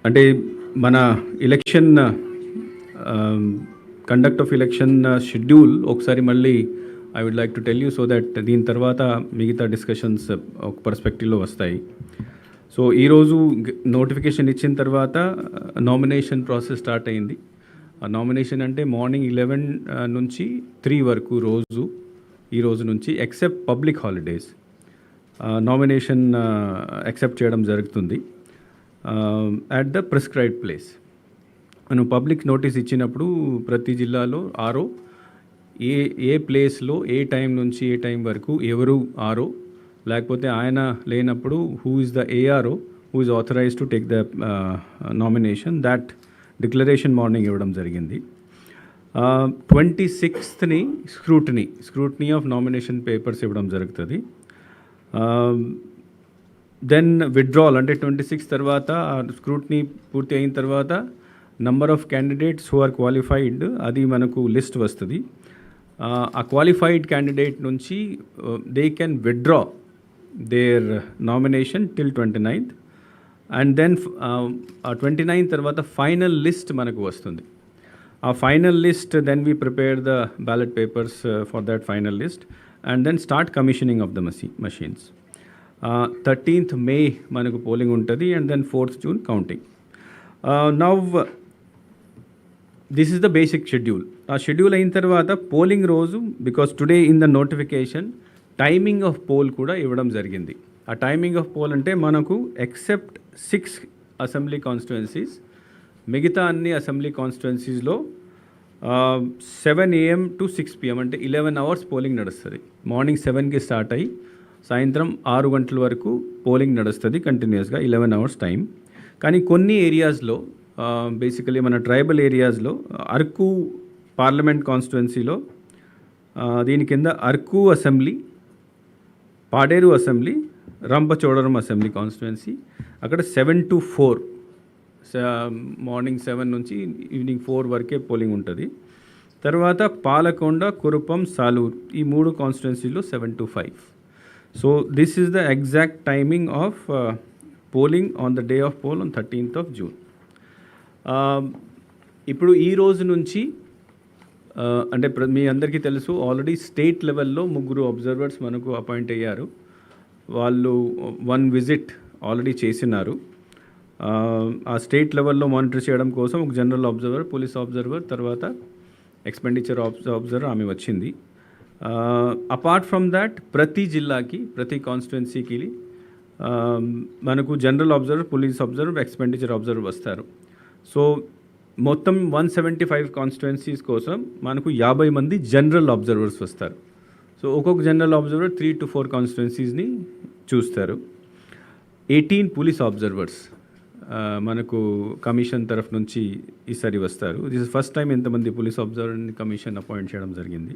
అంటే మన election conduct of election schedule ఒకసారి మళ్ళీ I would like to tell you so that దీని తర్వాత మిగతా డిస్కషన్స్ ఒక పర్స్పెక్టివ్లో వస్తాయి. సో ఈరోజు నోటిఫికేషన్ ఇచ్చిన తర్వాత నామినేషన్ ప్రాసెస్ స్టార్ట్ అయింది. ఆ నామినేషన్ అంటే మార్నింగ్ 11 నుంచి 3 వరకు ఈ రోజు నుంచి except public holidays nomination accept చేయడం జరుగుతుంది అట్ ద ప్రిస్క్రైబ్డ్ ప్లేస్. మనం పబ్లిక్ నోటీస్ ఇచ్చినప్పుడు ప్రతి జిల్లాలో ఆరో ఏ ప్లేస్లో ఏ టైం నుంచి ఏ టైం వరకు ఎవరు ఆరో లేకపోతే ఆయన లేనప్పుడు who is the ARO who is authorise to take the nomination that declaration morning ఇవ్వడం జరిగింది. 26th scrutiny of nomination papers ఇవ్వడం జరుగుతుంది. దెన్ విత్డ్రాల్ అంటే 26 తర్వాత స్క్రూటనీ పూర్తి అయిన తర్వాత number of candidates who are qualified అది మనకు లిస్ట్ వస్తుంది. ఆ క్వాలిఫైడ్ క్యాండిడేట్ నుంచి they can withdraw their nomination till 29th and then 29th తర్వాత ఫైనల్ లిస్ట్ మనకు వస్తుంది. ఆ final list then we prepare the ballot papers for that final list and then start commissioning of the machines. 13th May మనకు polling ఉంటుంది and then 4th June counting. Now this is the basic schedule. ఆ schedule అయిన తర్వాత polling రోజు because today in the notification timing of poll కూడా ఇవ్వడం జరిగింది. ఆ టైమింగ్ ఆఫ్ పోల్ అంటే మనకు ఎక్సెప్ట్ 6 అసెంబ్లీ కాన్స్టిట్యుయెన్సీస్ మిగతా అన్ని అసెంబ్లీ కాన్స్టిట్యుయెన్సీస్లో 7 AM to 6 PM అంటే 11 hours పోలింగ్ నడుస్తుంది. మార్నింగ్ 7కి స్టార్ట్ అయ్యి సాయంత్రం 6 గంటల వరకు పోలింగ్ నడుస్తుంది కంటిన్యూస్గా 11 hours టైం. కానీ కొన్ని ఏరియాస్లో బేసికలీ మన ట్రైబల్ ఏరియాస్లో అరకు పార్లమెంట్ కాన్స్టిట్యుయెన్సీలో దీని కింద Araku assembly, Paderu assembly, Rampachodavaram assembly constituency అక్కడ 7 to 4 మార్నింగ్ 7 నుంచి ఈవినింగ్ 4 వరకే పోలింగ్ ఉంటుంది. తర్వాత పాలకొండ, కురుపం, సాలూరు ఈ 3 కాన్స్టిట్యుయెన్సీలో 7 to 5. So this is the exact timing of polling on the day of poll on 13th of June. ఇప్పుడు ఈ రోజు నుంచి అంటే మీ అందరికీ తెలుసు ఆల్రెడీ స్టేట్ లెవెల్లో 3 అబ్జర్వర్స్ మనకు అపాయింట్ అయ్యారు. వాళ్ళు 1 విజిట్ ఆల్రెడీ చేసినారు. ఆ స్టేట్ లెవెల్లో మానిటర్ చేయడం కోసం ఒక జనరల్ అబ్జర్వర్, పోలీస్ అబ్జర్వర్, తర్వాత ఎక్స్పెండిచర్ అబ్జర్వర్ ఆమె వచ్చింది. అపార్ట్ ఫ్రమ్ దాట్ ప్రతి జిల్లాకి ప్రతి కాన్స్టిట్యుయెన్సీకి మనకు general observer, police observer, expenditure observer వస్తారు. సో మొత్తం 175 కాన్స్టిట్యుయెన్సీస్ కోసం మనకు 50 మంది జనరల్ అబ్జర్వర్స్ వస్తారు. సో ఒక్కొక్క జనరల్ అబ్జర్వర్ 3 to 4 కాన్స్టిట్యుయెన్సీస్ని చూస్తారు. 18 పోలీస్ అబ్జర్వర్స్ మనకు కమిషన్ తరఫు నుంచి ఈసారి వస్తారు. దిస్ ఇస్ ఫస్ట్ టైం ఎంతమంది పోలీస్ అబ్జర్వర్ని కమిషన్ అపాయింట్ చేయడం జరిగింది.